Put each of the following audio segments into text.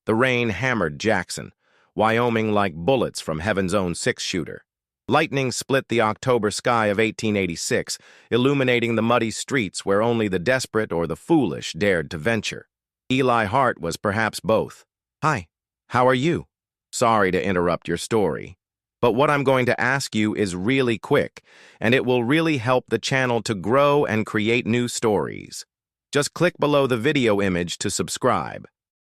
The rain hammered Jackson, Wyoming like bullets from heaven's own six-shooter. Lightning split the October sky of 1886, illuminating the muddy streets where only the desperate or the foolish dared to venture. Eli Hart was perhaps both. "Hi, how are you? Sorry to interrupt your story, but what I'm going to ask you is really quick, and it will really help the channel to grow and create new stories. Just click below the video image to subscribe.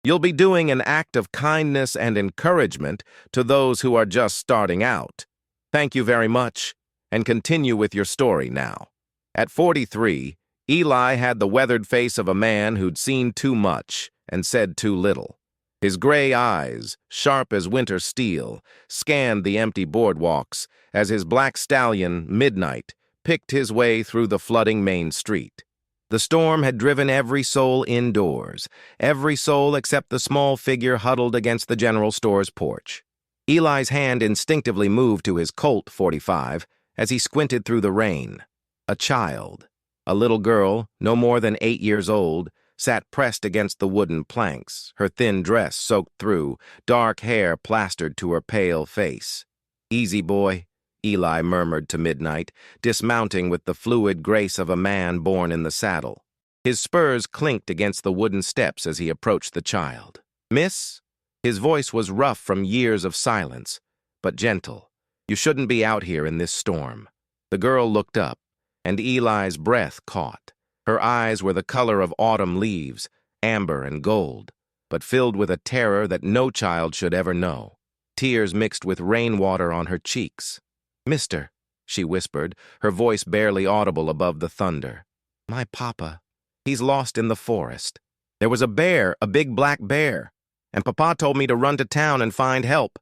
You'll be doing an act of kindness and encouragement to those who are just starting out. Thank you very much, and continue with your story now." At 43, Eli had the weathered face of a man who'd seen too much and said too little. His gray eyes, sharp as winter steel, scanned the empty boardwalks as his black stallion, Midnight, picked his way through the flooding main street. The storm had driven every soul indoors, every soul except the small figure huddled against the general store's porch. Eli's hand instinctively moved to his Colt .45 as he squinted through the rain. A child, a little girl, no more than 8 years old, sat pressed against the wooden planks, her thin dress soaked through, dark hair plastered to her pale face. "Easy, boy," Eli murmured to Midnight, dismounting with the fluid grace of a man born in the saddle. His spurs clinked against the wooden steps as he approached the child. "Miss?" His voice was rough from years of silence, but gentle. "You shouldn't be out here in this storm." The girl looked up, and Eli's breath caught. Her eyes were the color of autumn leaves, amber and gold, but filled with a terror that no child should ever know. Tears mixed with rainwater on her cheeks. "Mister," she whispered, her voice barely audible above the thunder. "My papa, he's lost in the forest. There was a bear, a big black bear, and Papa told me to run to town and find help."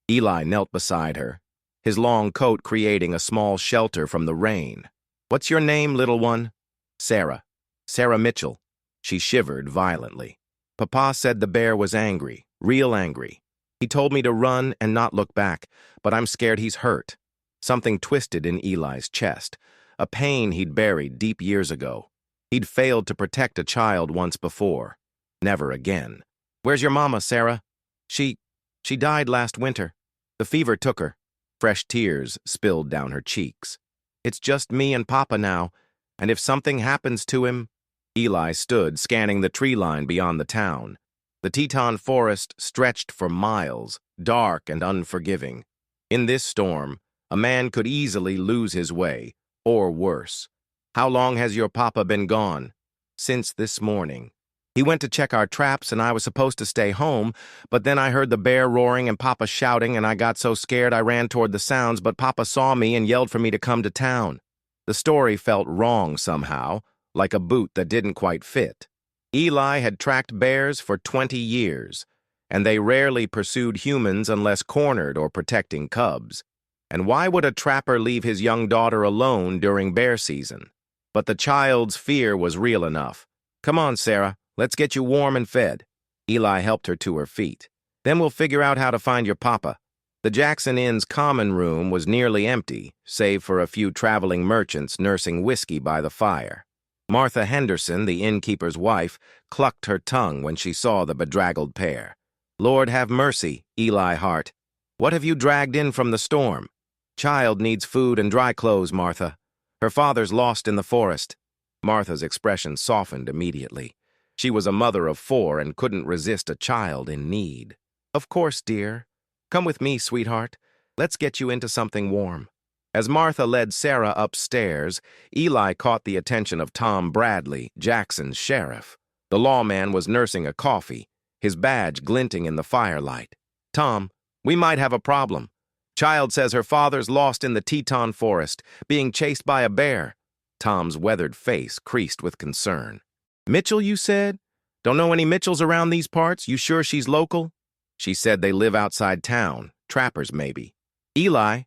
Eli knelt beside her, his long coat creating a small shelter from the rain. "What's your name, little one?" "Sarah. Sarah Mitchell." She shivered violently. "Papa said the bear was angry, real angry. He told me to run and not look back, but I'm scared he's hurt." Something twisted in Eli's chest, a pain he'd buried deep years ago. He'd failed to protect a child once before. Never again. "Where's your mama, Sarah?" She died last winter. The fever took her." Fresh tears spilled down her cheeks. "It's just me and Papa now, and if something happens to him..." Eli stood, scanning the tree line beyond the town. The Teton forest stretched for miles, dark and unforgiving. In this storm, a man could easily lose his way, or worse. "How long has your Papa been gone?" "Since this morning. He went to check our traps and I was supposed to stay home, but then I heard the bear roaring and Papa shouting and I got so scared I ran toward the sounds, but Papa saw me and yelled for me to come to town." The story felt wrong somehow, like a boot that didn't quite fit. Eli had tracked bears for 20 years, and they rarely pursued humans unless cornered or protecting cubs. And why would a trapper leave his young daughter alone during bear season? But the child's fear was real enough. "Come on, Sarah. Let's get you warm and fed." Eli helped her to her feet. "Then we'll figure out how to find your papa." The Jackson Inn's common room was nearly empty, save for a few traveling merchants nursing whiskey by the fire. Martha Henderson, the innkeeper's wife, clucked her tongue when she saw the bedraggled pair. "Lord have mercy, Eli Hart. What have you dragged in from the storm?" "Child needs food and dry clothes, Martha. Her father's lost in the forest." Martha's expression softened immediately. She was a mother of 4 and couldn't resist a child in need. "Of course, dear. Come with me, sweetheart. Let's get you into something warm." As Martha led Sarah upstairs, Eli caught the attention of Tom Bradley, Jackson's sheriff. The lawman was nursing a coffee, his badge glinting in the firelight. "Tom, we might have a problem. Child says her father's lost in the Teton forest, being chased by a bear." Tom's weathered face creased with concern. "Mitchell, you said? Don't know any Mitchells around these parts? You sure she's local?" "She said they live outside town, trappers maybe." "Eli,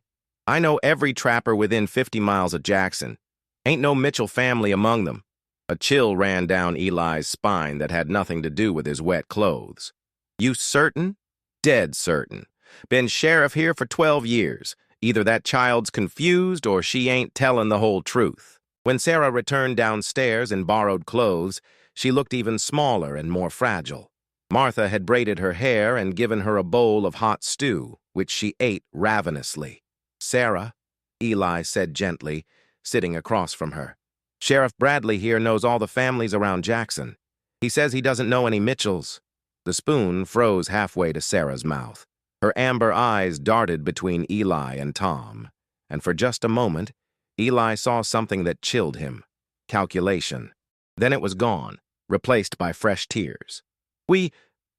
I know every trapper within 50 miles of Jackson. Ain't no Mitchell family among them." A chill ran down Eli's spine that had nothing to do with his wet clothes. "You certain?" "Dead certain. Been sheriff here for 12 years. Either that child's confused or she ain't telling the whole truth." When Sarah returned downstairs in borrowed clothes, she looked even smaller and more fragile. Martha had braided her hair and given her a bowl of hot stew, which she ate ravenously. "Sarah," Eli said gently, sitting across from her. "Sheriff Bradley here knows all the families around Jackson. He says he doesn't know any Mitchells." The spoon froze halfway to Sarah's mouth. Her amber eyes darted between Eli and Tom, and for just a moment, Eli saw something that chilled him. Calculation. Then it was gone, replaced by fresh tears. We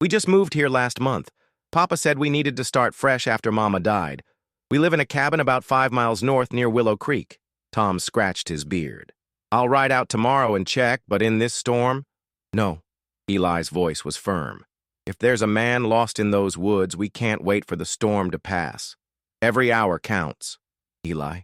just moved here last month. Papa said we needed to start fresh after Mama died. We live in a cabin about 5 miles north near Willow Creek." Tom scratched his beard. "I'll ride out tomorrow and check, but in this storm?" "No." Eli's voice was firm. "If there's a man lost in those woods, we can't wait for the storm to pass. Every hour counts." "Eli,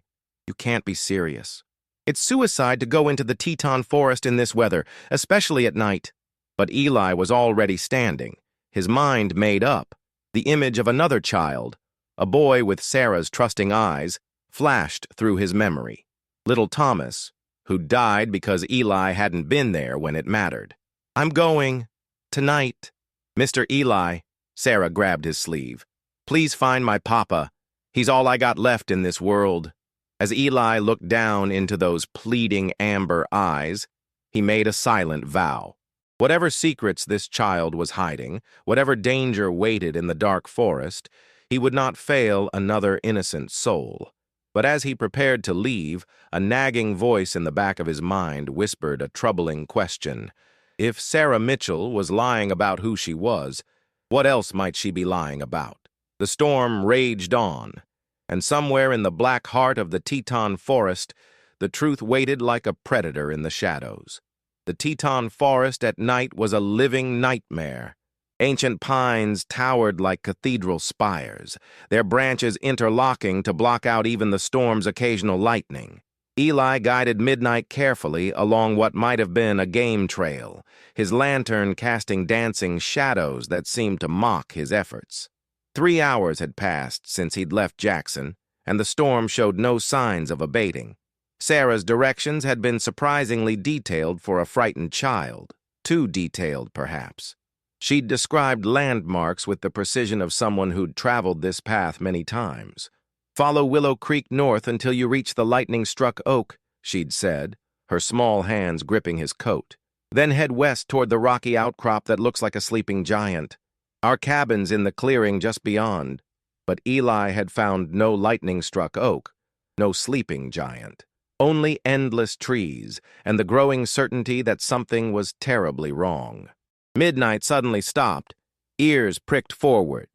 you can't be serious. It's suicide to go into the Teton forest in this weather, especially at night." But Eli was already standing, his mind made up. The image of another child, a boy with Sarah's trusting eyes, flashed through his memory. Little Thomas, who died because Eli hadn't been there when it mattered. "I'm going. Tonight." "Mr. Eli," Sarah grabbed his sleeve. "Please find my papa. He's all I got left in this world." As Eli looked down into those pleading amber eyes, he made a silent vow. Whatever secrets this child was hiding, whatever danger waited in the dark forest, he would not fail another innocent soul. But as he prepared to leave, a nagging voice in the back of his mind whispered a troubling question. If Sarah Mitchell was lying about who she was, what else might she be lying about? The storm raged on, and somewhere in the black heart of the Teton forest, the truth waited like a predator in the shadows. The Teton forest at night was a living nightmare. Ancient pines towered like cathedral spires, their branches interlocking to block out even the storm's occasional lightning. Eli guided Midnight carefully along what might have been a game trail, his lantern casting dancing shadows that seemed to mock his efforts. 3 hours had passed since he'd left Jackson, and the storm showed no signs of abating. Sarah's directions had been surprisingly detailed for a frightened child. Too detailed, perhaps. She'd described landmarks with the precision of someone who'd traveled this path many times. "Follow Willow Creek north until you reach the lightning-struck oak," she'd said, her small hands gripping his coat. "Then head west toward the rocky outcrop that looks like a sleeping giant. Our cabin's in the clearing just beyond." But Eli had found no lightning-struck oak, no sleeping giant. Only endless trees, and the growing certainty that something was terribly wrong. Midnight suddenly stopped, ears pricked forward.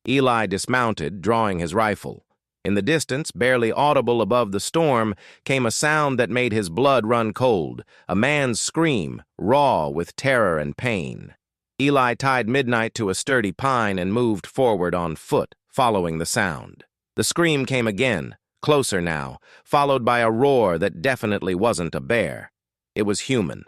Eli dismounted, drawing his rifle. In the distance, barely audible above the storm, came a sound that made his blood run cold, a man's scream, raw with terror and pain. Eli tied Midnight to a sturdy pine and moved forward on foot, following the sound. The scream came again, closer now, followed by a roar that definitely wasn't a bear. It was human,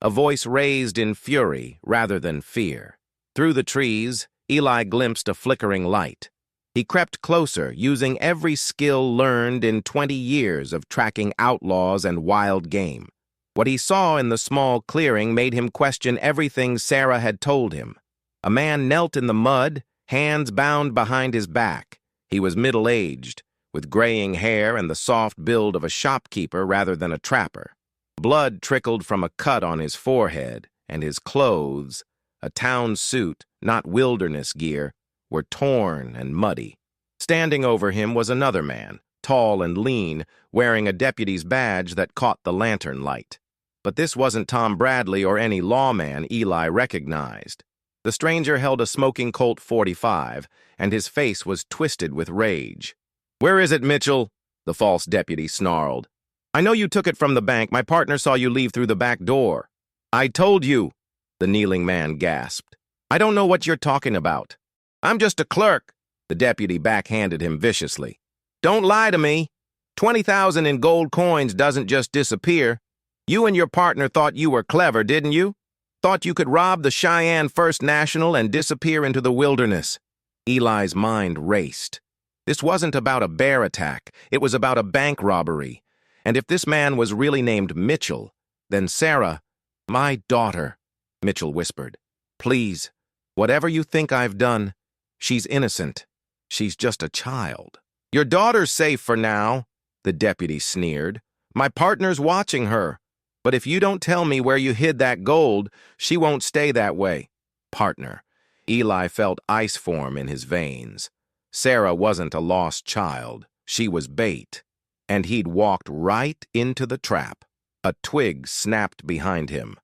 a voice raised in fury rather than fear. Through the trees, Eli glimpsed a flickering light. He crept closer, using every skill learned in 20 years of tracking outlaws and wild game. What he saw in the small clearing made him question everything Sarah had told him. A man knelt in the mud, hands bound behind his back. He was middle-aged, with graying hair and the soft build of a shopkeeper rather than a trapper. Blood trickled from a cut on his forehead, and his clothes, a town suit, not wilderness gear, were torn and muddy. Standing over him was another man, tall and lean, wearing a deputy's badge that caught the lantern light. But this wasn't Tom Bradley or any lawman Eli recognized. The stranger held a smoking Colt .45, and his face was twisted with rage. "Where is it, Mitchell?" the false deputy snarled. "I know you took it from the bank. My partner saw you leave through the back door." "I told you," the kneeling man gasped. "I don't know what you're talking about." "I'm just a clerk," the deputy backhanded him viciously. "Don't lie to me. 20,000 in gold coins doesn't just disappear. You and your partner thought you were clever, didn't you? Thought you could rob the Cheyenne First National and disappear into the wilderness." Eli's mind raced. This wasn't about a bear attack. It was about a bank robbery. And if this man was really named Mitchell, then Sarah— "My daughter," Mitchell whispered. "Please, Whatever you think I've done, she's innocent. She's just a child. Your daughter's safe for now, the deputy sneered. My partner's watching her. But if you don't tell me where you hid that gold, she won't stay that way. Partner. Eli felt ice form in his veins. Sarah wasn't a lost child. She was bait. And he'd walked right into the trap. A twig snapped behind him.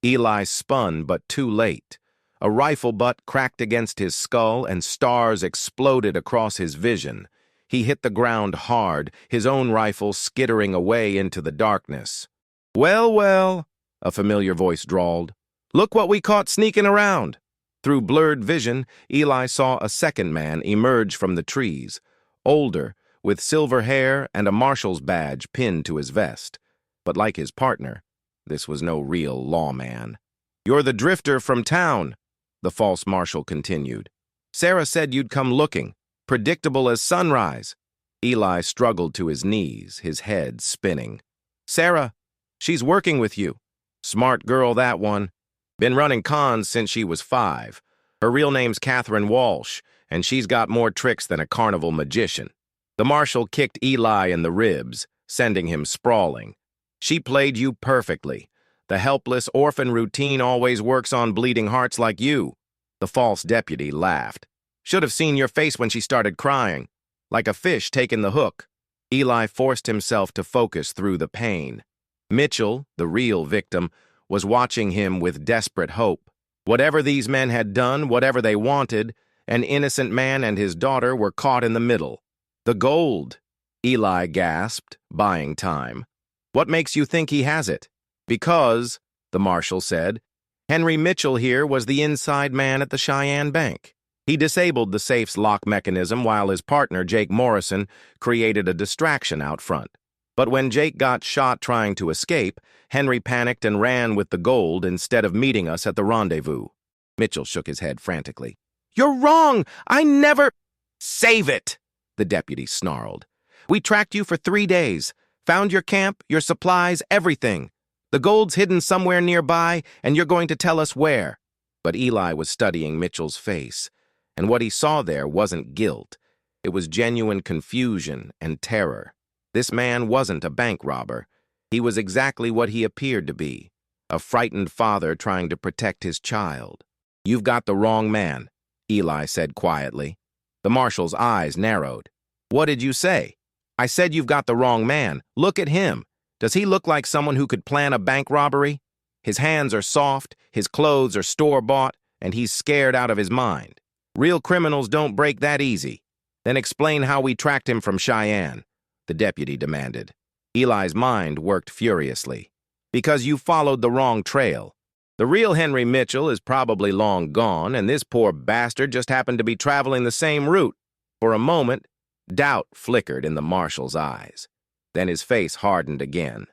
Eli spun, but too late. A rifle butt cracked against his skull and stars exploded across his vision. He hit the ground hard, his own rifle skittering away into the darkness. Well, well, a familiar voice drawled. Look what we caught sneaking around. Through blurred vision, Eli saw a second man emerge from the trees, older, with silver hair and a marshal's badge pinned to his vest. But like his partner, this was no real lawman. You're the drifter from town, the false marshal continued. Sarah said you'd come looking, predictable as sunrise. Eli struggled to his knees, his head spinning. Sarah, she's working with you. Smart girl, that one. Been running cons since she was 5. Her real name's Catherine Walsh, and she's got more tricks than a carnival magician. The marshal kicked Eli in the ribs, sending him sprawling. She played you perfectly. The helpless orphan routine always works on bleeding hearts like you. The false deputy laughed. Should have seen your face when she started crying. Like a fish taking the hook. Eli forced himself to focus through the pain. Mitchell, the real victim, was watching him with desperate hope. Whatever these men had done, whatever they wanted, an innocent man and his daughter were caught in the middle. The gold, Eli gasped, buying time. What makes you think he has it? Because, the marshal said, Henry Mitchell here was the inside man at the Cheyenne Bank. He disabled the safe's lock mechanism while his partner, Jake Morrison, created a distraction out front. But when Jake got shot trying to escape, Henry panicked and ran with the gold instead of meeting us at the rendezvous. Mitchell shook his head frantically. You're wrong! I never— Save it! The deputy snarled. We tracked you for 3 days. Found your camp, your supplies, everything. The gold's hidden somewhere nearby, and you're going to tell us where. But Eli was studying Mitchell's face, and what he saw there wasn't guilt. It was genuine confusion and terror. This man wasn't a bank robber. He was exactly what he appeared to be, a frightened father trying to protect his child. You've got the wrong man, Eli said quietly. The marshal's eyes narrowed. What did you say? I said you've got the wrong man. Look at him. Does he look like someone who could plan a bank robbery? His hands are soft, his clothes are store-bought, and he's scared out of his mind. Real criminals don't break that easy. Then explain how we tracked him from Cheyenne, the deputy demanded. Eli's mind worked furiously. Because you followed the wrong trail. The real Henry Mitchell is probably long gone, and this poor bastard just happened to be traveling the same route. For a moment, doubt flickered in the marshal's eyes. Then his face hardened again.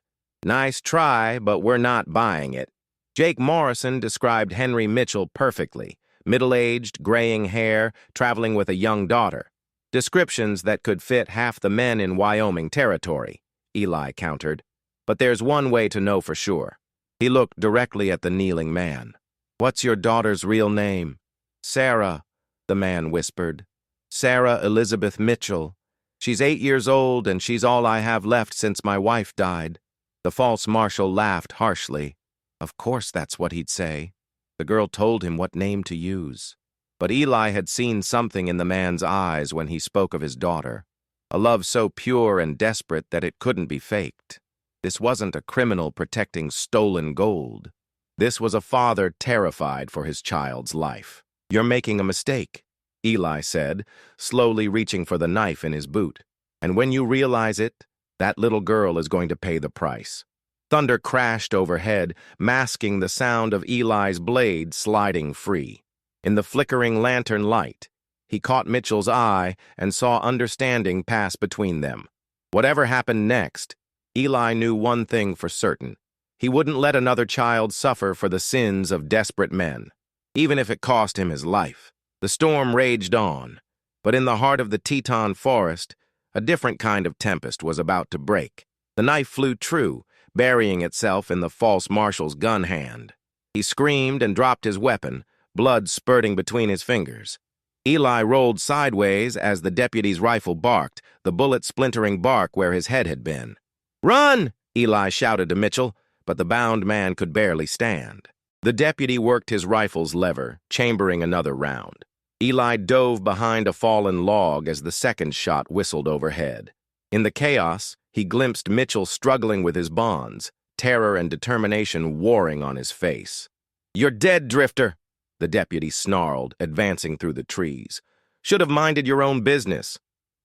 Nice try, but we're not buying it. Jake Morrison described Henry Mitchell perfectly. Middle-aged, graying hair, traveling with a young daughter. Descriptions that could fit half the men in Wyoming territory, Eli countered. But there's one way to know for sure. He looked directly at the kneeling man. What's your daughter's real name? Sarah, the man whispered. Sarah Elizabeth Mitchell. She's 8 years old, and she's all I have left since my wife died. The false marshal laughed harshly. Of course that's what he'd say. The girl told him what name to use. But Eli had seen something in the man's eyes when he spoke of his daughter. A love so pure and desperate that it couldn't be faked. This wasn't a criminal protecting stolen gold. This was a father terrified for his child's life. You're making a mistake, Eli said, slowly reaching for the knife in his boot. And when you realize it, that little girl is going to pay the price. Thunder crashed overhead, masking the sound of Eli's blade sliding free. In the flickering lantern light, he caught Mitchell's eye and saw understanding pass between them. Whatever happened next, Eli knew one thing for certain. He wouldn't let another child suffer for the sins of desperate men, even if it cost him his life. The storm raged on, but in the heart of the Teton forest, a different kind of tempest was about to break. The knife flew true, burying itself in the false marshal's gun hand. He screamed and dropped his weapon, blood spurting between his fingers. Eli rolled sideways as the deputy's rifle barked, the bullet splintering bark where his head had been. "Run!" Eli shouted to Mitchell, but the bound man could barely stand. The deputy worked his rifle's lever, chambering another round. Eli dove behind a fallen log as the second shot whistled overhead. In the chaos, he glimpsed Mitchell struggling with his bonds, terror and determination warring on his face. "You're dead, Drifter," the deputy snarled, advancing through the trees. "Should have minded your own business."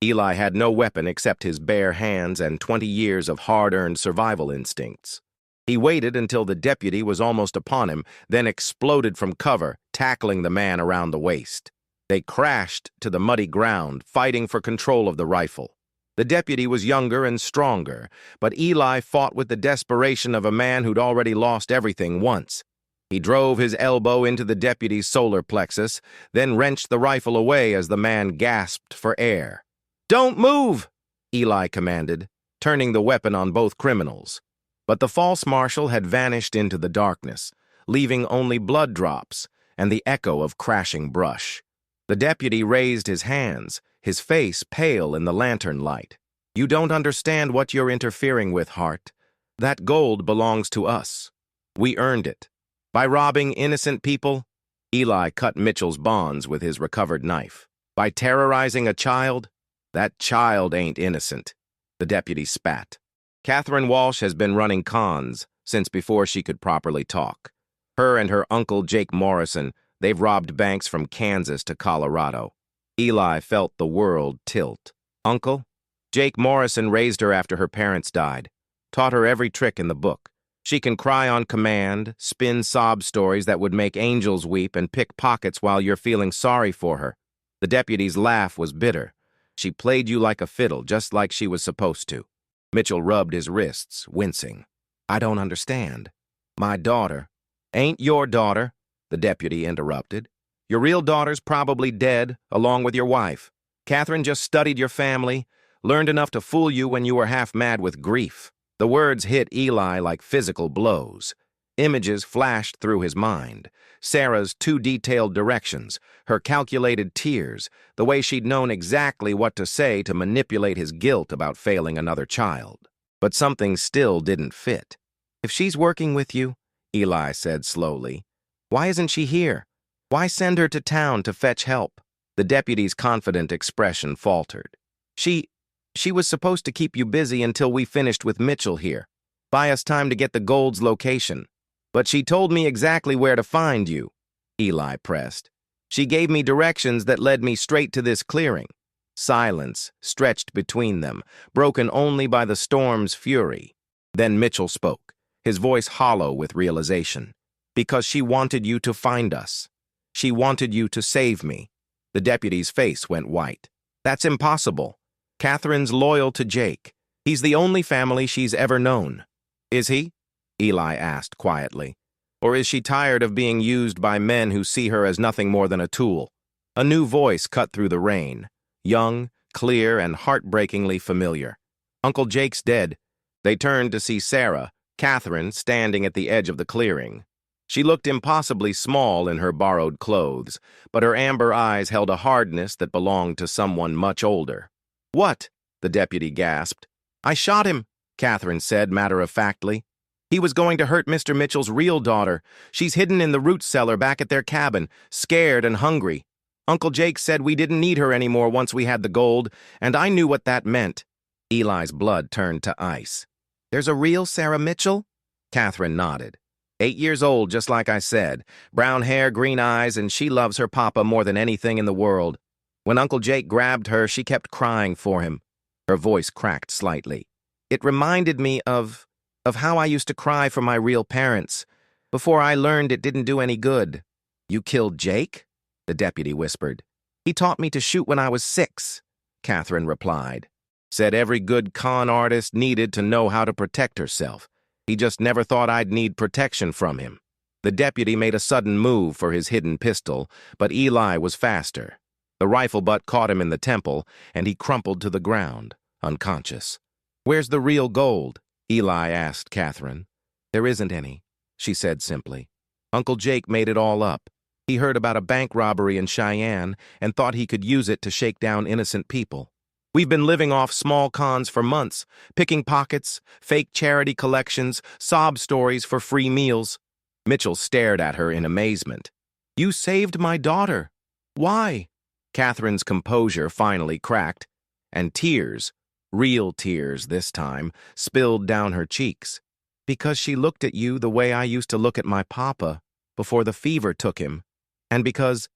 Eli had no weapon except his bare hands and 20 years of hard-earned survival instincts. He waited until the deputy was almost upon him, then exploded from cover, tackling the man around the waist. They crashed to the muddy ground, fighting for control of the rifle. The deputy was younger and stronger, but Eli fought with the desperation of a man who'd already lost everything once. He drove his elbow into the deputy's solar plexus, then wrenched the rifle away as the man gasped for air. "Don't move!" Eli commanded, turning the weapon on both criminals. But the false marshal had vanished into the darkness, leaving only blood drops and the echo of crashing brush. The deputy raised his hands, his face pale in the lantern light. "You don't understand what you're interfering with, Hart. That gold belongs to us. We earned it. By robbing innocent people?" Eli cut Mitchell's bonds with his recovered knife. "By terrorizing a child? That child ain't innocent." The deputy spat. "Catherine Walsh has been running cons since before she could properly talk. Her and her uncle Jake Morrison, they've robbed banks from Kansas to Colorado." Eli felt the world tilt. "Uncle?" "Jake Morrison raised her after her parents died. Taught her every trick in the book. She can cry on command, spin sob stories that would make angels weep, and pick pockets while you're feeling sorry for her." The deputy's laugh was bitter. "She played you like a fiddle, just like she was supposed to." Mitchell rubbed his wrists, wincing. "I don't understand." "My daughter." "Ain't your daughter," the deputy interrupted. "Your real daughter's probably dead, along with your wife. Catherine just studied your family, learned enough to fool you when you were half mad with grief." The words hit Eli like physical blows. Images flashed through his mind. Sarah's too detailed directions, her calculated tears, the way she'd known exactly what to say to manipulate his guilt about failing another child. But something still didn't fit. "If she's working with you," Eli said slowly, "why isn't she here? Why send her to town to fetch help?" The deputy's confident expression faltered. She was supposed to keep you busy until we finished with Mitchell here. Buy us time to get the gold's location. But she told me exactly where to find you," Eli pressed. "She gave me directions that led me straight to this clearing." Silence stretched between them, broken only by the storm's fury. Then Mitchell spoke, his voice hollow with realization. "Because she wanted you to find us. She wanted you to save me." The deputy's face went white. "That's impossible. Catherine's loyal to Jake. He's the only family she's ever known." "Is he?" Eli asked quietly. "Or is she tired of being used by men who see her as nothing more than a tool?" A new voice cut through the rain, young, clear, and heartbreakingly familiar. "Uncle Jake's dead." They turned to see Sarah, Catherine, standing at the edge of the clearing. She looked impossibly small in her borrowed clothes, but her amber eyes held a hardness that belonged to someone much older. "What?" the deputy gasped. "I shot him," Catherine said matter-of-factly. "He was going to hurt Mr. Mitchell's real daughter. She's hidden in the root cellar back at their cabin, scared and hungry. Uncle Jake said we didn't need her anymore once we had the gold, and I knew what that meant." Eli's blood turned to ice. "There's a real Sarah Mitchell?" Catherine nodded. 8 years old, just like I said. Brown hair, green eyes, and she loves her papa more than anything in the world. When Uncle Jake grabbed her, she kept crying for him." Her voice cracked slightly. "It reminded me of how I used to cry for my real parents, before I learned it didn't do any good." "You killed Jake?" the deputy whispered. "He taught me to shoot when I was 6, Catherine replied. "Said every good con artist needed to know how to protect herself. He just never thought I'd need protection from him." The deputy made a sudden move for his hidden pistol, but Eli was faster. The rifle butt caught him in the temple, and he crumpled to the ground, unconscious. "Where's the real gold?" Eli asked Catherine. "There isn't any," she said simply. "Uncle Jake made it all up. He heard about a bank robbery in Cheyenne and thought he could use it to shake down innocent people. We've been living off small cons for months, picking pockets, fake charity collections, sob stories for free meals. Mitchell stared at her in amazement. You saved my daughter. Why? Catherine's composure finally cracked, and tears, real tears this time, spilled down her cheeks. Because she looked at you the way I used to look at my papa before the fever took him. And because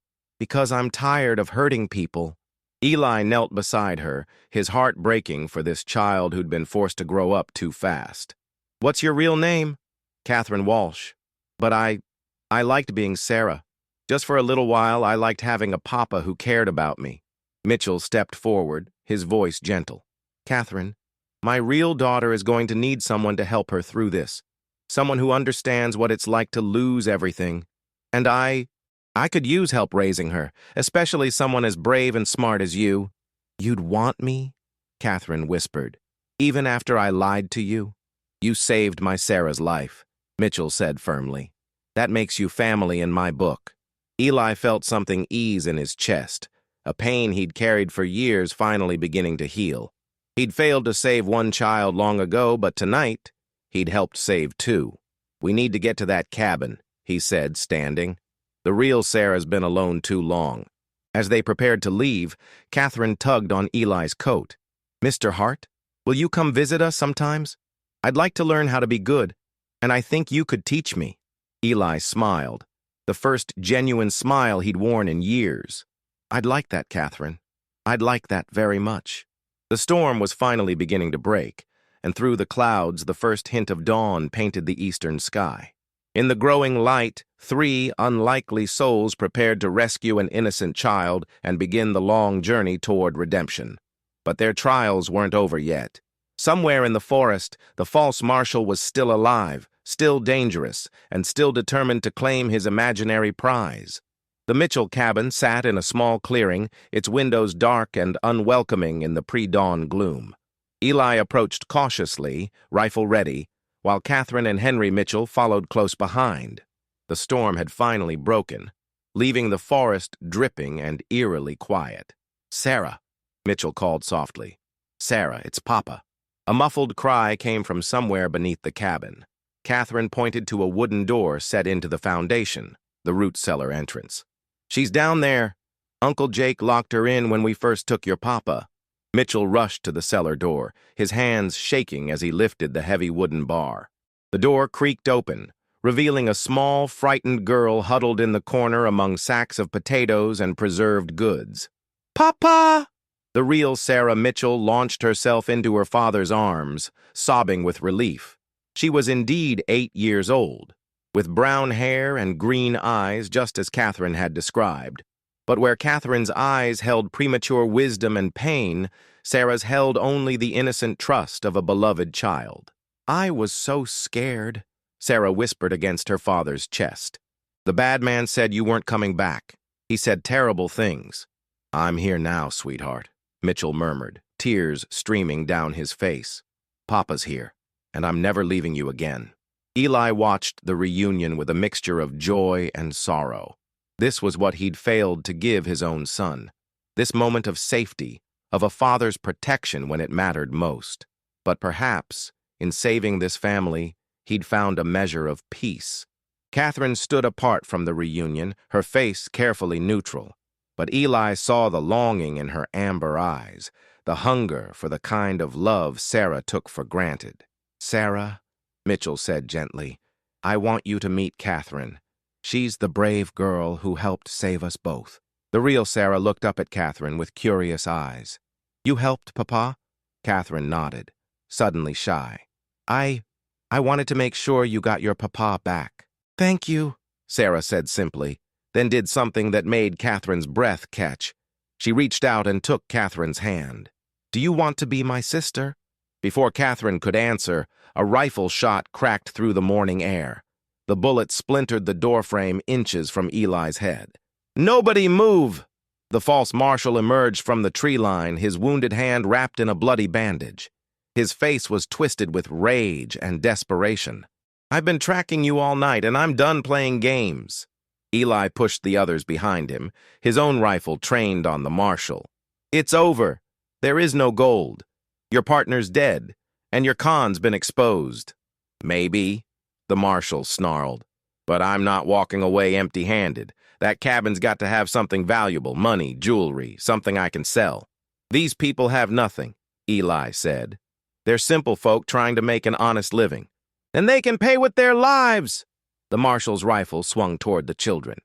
I'm tired of hurting people. Eli knelt beside her, his heart breaking for this child who'd been forced to grow up too fast. What's your real name? Catherine Walsh. But I liked being Sarah. Just for a little while, I liked having a papa who cared about me. Mitchell stepped forward, his voice gentle. Catherine, my real daughter is going to need someone to help her through this. Someone who understands what it's like to lose everything. And I could use help raising her, especially someone as brave and smart as you. You'd want me? Catherine whispered. Even after I lied to you? You saved my Sarah's life, Mitchell said firmly. That makes you family in my book. Eli felt something ease in his chest, a pain he'd carried for years finally beginning to heal. He'd failed to save one child long ago, but tonight, he'd helped save two. We need to get to that cabin, he said, standing. The real Sarah's been alone too long. As they prepared to leave, Catherine tugged on Eli's coat. Mr. Hart, will you come visit us sometimes? I'd like to learn how to be good, and I think you could teach me. Eli smiled, the first genuine smile he'd worn in years. I'd like that, Catherine. I'd like that very much. The storm was finally beginning to break, and through the clouds the first hint of dawn painted the eastern sky. In the growing light, three unlikely souls prepared to rescue an innocent child and begin the long journey toward redemption. But their trials weren't over yet. Somewhere in the forest, the false marshal was still alive, still dangerous, and still determined to claim his imaginary prize. The Mitchell cabin sat in a small clearing, its windows dark and unwelcoming in the pre-dawn gloom. Eli approached cautiously, rifle ready, while Catherine and Henry Mitchell followed close behind. The storm had finally broken, leaving the forest dripping and eerily quiet. Sarah, Mitchell called softly. Sarah, it's Papa. A muffled cry came from somewhere beneath the cabin. Catherine pointed to a wooden door set into the foundation, the root cellar entrance. She's down there. Uncle Jake locked her in when we first took your papa. Mitchell rushed to the cellar door, his hands shaking as he lifted the heavy wooden bar. The door creaked open, revealing a small, frightened girl huddled in the corner among sacks of potatoes and preserved goods. Papa! The real Sarah Mitchell launched herself into her father's arms, sobbing with relief. She was indeed 8 years old, with brown hair and green eyes just as Catherine had described. But where Catherine's eyes held premature wisdom and pain, Sarah's held only the innocent trust of a beloved child. I was so scared, Sarah whispered against her father's chest. The bad man said you weren't coming back. He said terrible things. I'm here now, sweetheart, Mitchell murmured, tears streaming down his face. Papa's here, and I'm never leaving you again. Eli watched the reunion with a mixture of joy and sorrow. This was what he'd failed to give his own son. This moment of safety, of a father's protection when it mattered most. But perhaps, in saving this family, he'd found a measure of peace. Catherine stood apart from the reunion, her face carefully neutral. But Eli saw the longing in her amber eyes, the hunger for the kind of love Sarah took for granted. Sarah, Mitchell said gently, I want you to meet Catherine. She's the brave girl who helped save us both. The real Sarah looked up at Catherine with curious eyes. You helped, Papa? Catherine nodded, suddenly shy. I wanted to make sure you got your Papa back. Thank you, Sarah said simply, then did something that made Catherine's breath catch. She reached out and took Catherine's hand. Do you want to be my sister? Before Catherine could answer, a rifle shot cracked through the morning air. The bullet splintered the doorframe inches from Eli's head. Nobody move! The false marshal emerged from the tree line, his wounded hand wrapped in a bloody bandage. His face was twisted with rage and desperation. I've been tracking you all night, and I'm done playing games. Eli pushed the others behind him, his own rifle trained on the marshal. "It's over. There is no gold. Your partner's dead, and your con's been exposed." "Maybe," the marshal snarled. "But I'm not walking away empty-handed. That cabin's got to have something valuable, money, jewelry, something I can sell." "These people have nothing," Eli said. "They're simple folk trying to make an honest living." "Then they can pay with their lives!" The marshal's rifle swung toward the children.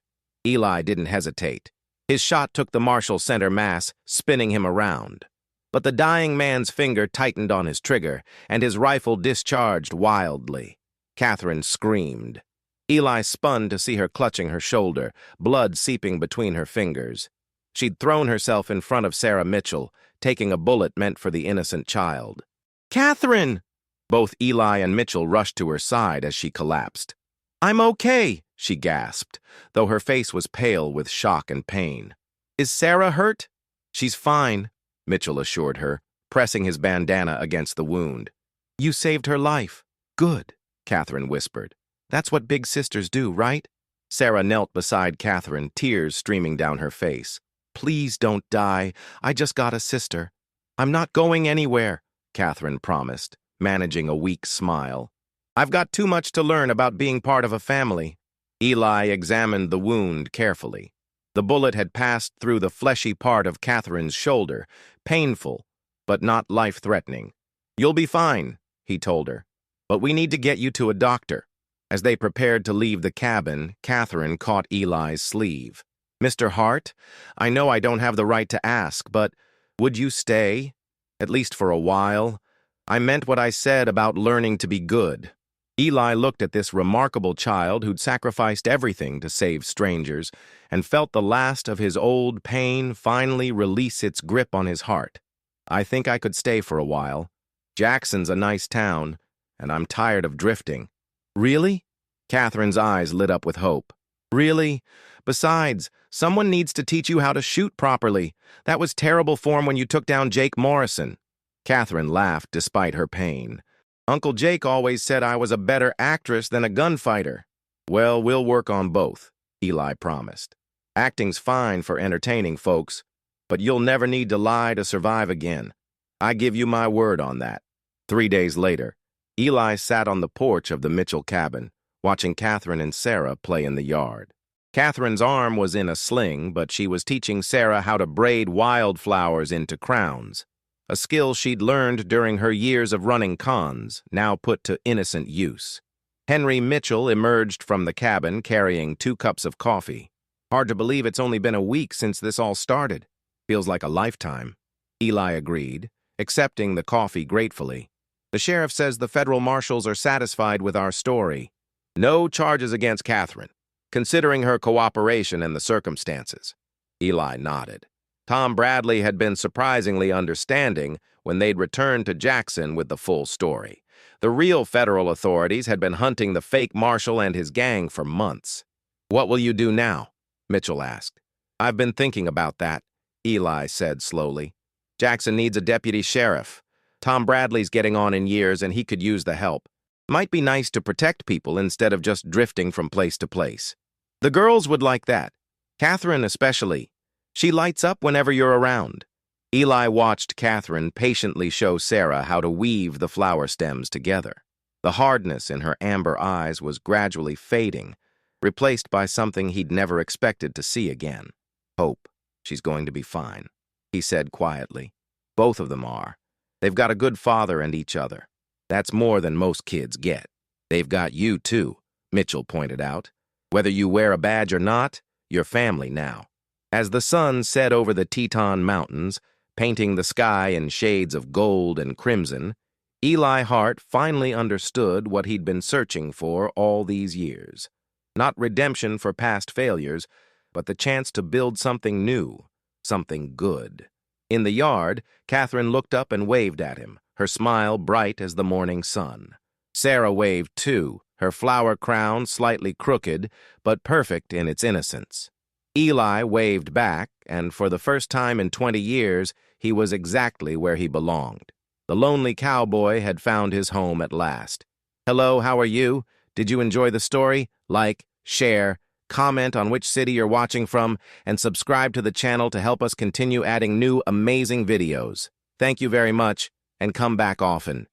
Eli didn't hesitate. His shot took the marshal's center mass, spinning him around. But the dying man's finger tightened on his trigger, and his rifle discharged wildly. Catherine screamed. Eli spun to see her clutching her shoulder, blood seeping between her fingers. She'd thrown herself in front of Sarah Mitchell, taking a bullet meant for the innocent child. "Catherine!" Both Eli and Mitchell rushed to her side as she collapsed. "I'm okay," she gasped, though her face was pale with shock and pain. "Is Sarah hurt?" "She's fine," Mitchell assured her, pressing his bandana against the wound. "You saved her life." "Good," Catherine whispered. "That's what big sisters do, right?" Sarah knelt beside Catherine, tears streaming down her face. "Please don't die. I just got a sister." "I'm not going anywhere," Catherine promised, managing a weak smile. "I've got too much to learn about being part of a family." Eli examined the wound carefully. The bullet had passed through the fleshy part of Catherine's shoulder, painful, but not life-threatening. "You'll be fine," he told her, "but we need to get you to a doctor." As they prepared to leave the cabin, Catherine caught Eli's sleeve. "Mr. Hart, I know I don't have the right to ask, but would you stay? At least for a while? I meant what I said about learning to be good." Eli looked at this remarkable child who'd sacrificed everything to save strangers and felt the last of his old pain finally release its grip on his heart. "I think I could stay for a while. Jackson's a nice town, and I'm tired of drifting." "Really?" Catherine's eyes lit up with hope. "Really? Besides, someone needs to teach you how to shoot properly. That was terrible form when you took down Jake Morrison." Catherine laughed despite her pain. "Uncle Jake always said I was a better actress than a gunfighter." "Well, we'll work on both," Eli promised. "Acting's fine for entertaining folks, but you'll never need to lie to survive again. I give you my word on that." 3 days later, Eli sat on the porch of the Mitchell cabin, watching Catherine and Sarah play in the yard. Catherine's arm was in a sling, but she was teaching Sarah how to braid wildflowers into crowns, a skill she'd learned during her years of running cons, now put to innocent use. Henry Mitchell emerged from the cabin carrying 2 cups of coffee. "Hard to believe it's only been a week since this all started. Feels like a lifetime." Eli agreed, accepting the coffee gratefully. "The sheriff says the federal marshals are satisfied with our story. No charges against Catherine, considering her cooperation and the circumstances." Eli nodded. Tom Bradley had been surprisingly understanding when they'd returned to Jackson with the full story. The real federal authorities had been hunting the fake marshal and his gang for months. "What will you do now?" Mitchell asked. "I've been thinking about that," Eli said slowly. "Jackson needs a deputy sheriff. Tom Bradley's getting on in years and he could use the help. Might be nice to protect people instead of just drifting from place to place. The girls would like that. Catherine especially. She lights up whenever you're around." Eli watched Catherine patiently show Sarah how to weave the flower stems together. The hardness in her amber eyes was gradually fading, replaced by something he'd never expected to see again. "Hope. She's going to be fine," he said quietly. "Both of them are. They've got a good father and each other. That's more than most kids get." "They've got you, too," Mitchell pointed out. "Whether you wear a badge or not, you're family now." As the sun set over the Teton Mountains, painting the sky in shades of gold and crimson, Eli Hart finally understood what he'd been searching for all these years. Not redemption for past failures, but the chance to build something new, something good. In the yard, Catherine looked up and waved at him, her smile bright as the morning sun. Sarah waved too, her flower crown slightly crooked, but perfect in its innocence. Eli waved back, and for the first time in 20 years, he was exactly where he belonged. The lonely cowboy had found his home at last. "Hello, how are you? Did you enjoy the story? Like, share, comment on which city you're watching from, and subscribe to the channel to help us continue adding new, amazing videos. Thank you very much, and come back often.